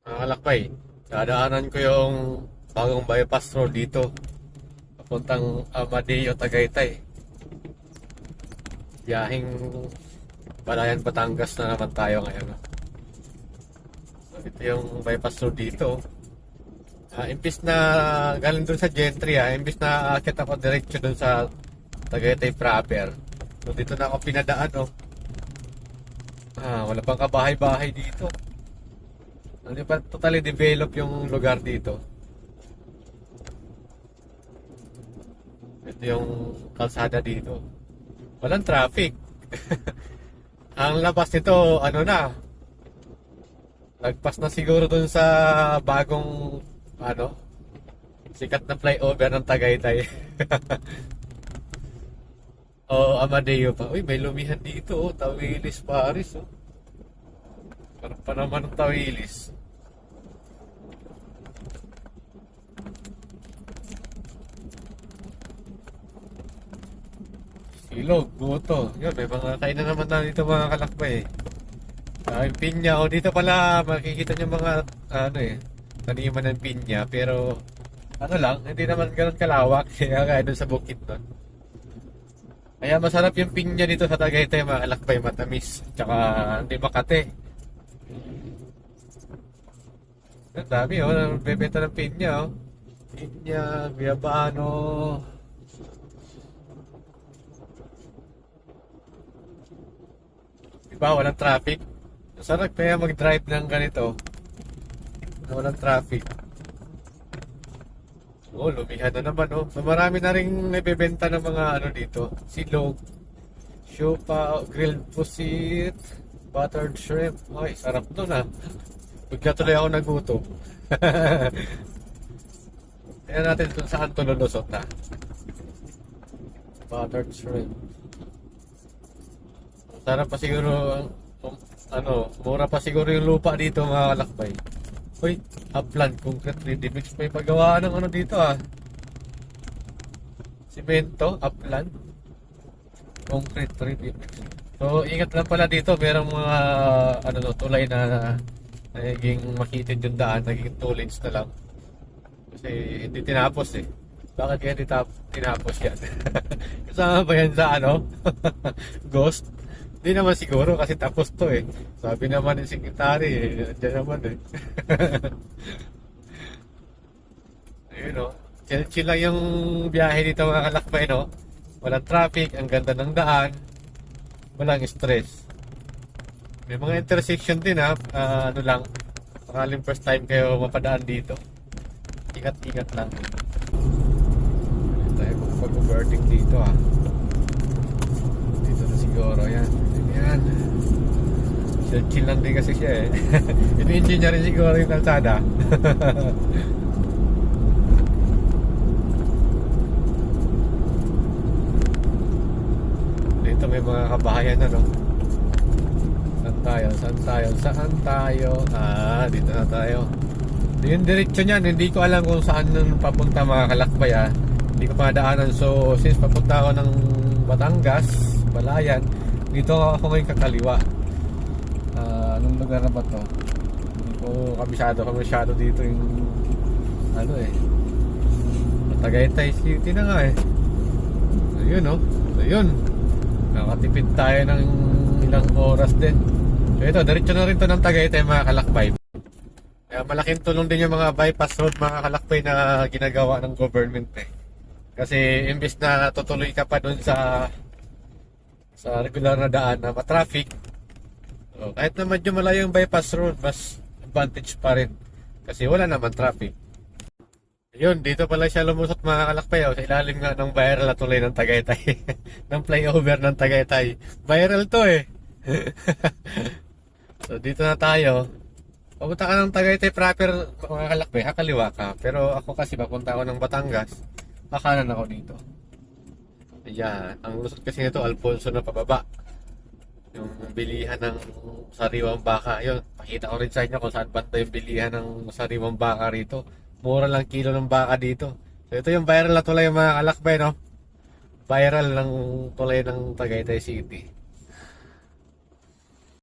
Mga kalakbay, dadaanan ko yung bagong bypass road dito. Papuntang Amadeo, Tagaytay. Biyahing Balayan, Batangas na naman tayo ngayon. So, ito yung bypass road dito. Imbis na galing dun sa Gentry, imbis na aakyat ako diretso dun sa Tagaytay proper. So, dito na ako pinadaan, oh. Wala pang kabahay-bahay dito. Hindi pa totally develop yung lugar dito. Ito yung kalsada dito. Walang traffic. Ang labas nito, ano na, lagpas na siguro dun sa bagong, sikat na flyover ng Tagaytay. O Amadeo pa. Uy, may lumihan dito, oh. Tawilis Paris, oh. Parang pa naman ng Tawilis. Ilog, buto. Yun, may mga kainan naman na dito mga kalakbay. Yung pinya, o dito pala makikita nyo mga, taniman ng pinya. Pero, hindi naman ganun kalawak. Kaya doon sa bukid doon. Kaya masarap yung pinya dito sa Tagaytay mga kalakbay, matamis. Tsaka hindi makate. Ang dami, bebenta ng pinya, oh. Pinya, Guyabano. Diba, walang traffic. Sarap kaya mag-drive ng ganito na walang traffic. Oh, lumihan na naman, oh. So marami na rin naibebenta ng mga dito. Silog, siopa, grilled pusit, buttered shrimp. Ay, sarap to na. Bigla tuloy ako nagutom. Tingnan natin kung saan to lulusot na. Buttered shrimp. Sarap pa siguro, mura pa siguro yung lupa dito mga kalakbay. Uy, upland, concrete ready mix. May paggawa ng dito, Simento, upland, concrete ready mix. So, ingat lang pala dito. Merong mga, tulay na naging makitid yung daan, naging 2 lanes na lang. Kasi hindi tinapos eh. Bakit kaya hindi tinapos yan? Kasama ba yan sa Ghost? Hindi naman siguro kasi tapos to eh. Sabi naman ng sekretary eh. Andiyan naman eh. Ayun o. Chill lang yung biyahe dito mga kalakbay, no? Walang traffic, ang ganda ng daan. Walang stress. May mga intersection din lang. Sakaling first time kayo mapadaan dito. Ingat-ingat lang. Tayo mag-overtake dito Dito na siguro yan. Yan. Chill lang din kasi siya eh. Ini-engine niya rin siguro yung kalsada. Dito may mga kabahayan na, no? Saan tayo? Dito na tayo. Yung diretso niyan, hindi ko alam kung saan papunta mga kalakbay, Hindi ko madaanan. So, since papunta ako ng Batangas, Balayan, dito ako ngayon kakaliwa. Anong lugar na ba to? Hindi ko kabisado dito yung Tagaytay City na nga eh. Ayun, ayun. Nakatipid tayo ng ilang oras din. So ito, diretso na rin to ng Tagaytay mga kalakbay. Kaya malaking tulong din yung mga bypass road mga kalakbay na ginagawa ng government eh. Kasi imbes na tutuloy ka pa dun sa regular na daan na matraffic, so, kahit na medyo malayo yung bypass road, mas advantage pa rin kasi wala naman traffic. Ayun, dito pala siya lumusot mga kalakbay, sa ilalim nga ng viral na tulay ng Tagaytay. Ng flyover ng Tagaytay. Viral to eh. So dito na tayo. Papunta ka ng Tagaytay proper mga kalakbay, kakaliwa ka. Pero ako kasi papunta ako ng Batangas, kakanan ako dito. Ayan, ang lusot kasi nito Alfonso na pababa. Yung bilihan ng sariwang baka. Yun, pakita ko rin sa inyo kung saan banda yung bilihan ng sariwang baka rito. Mura lang kilo ng baka dito. So ito yung viral na tulay mga kalakbay, no? Viral ng tulay ng Tagaytay City.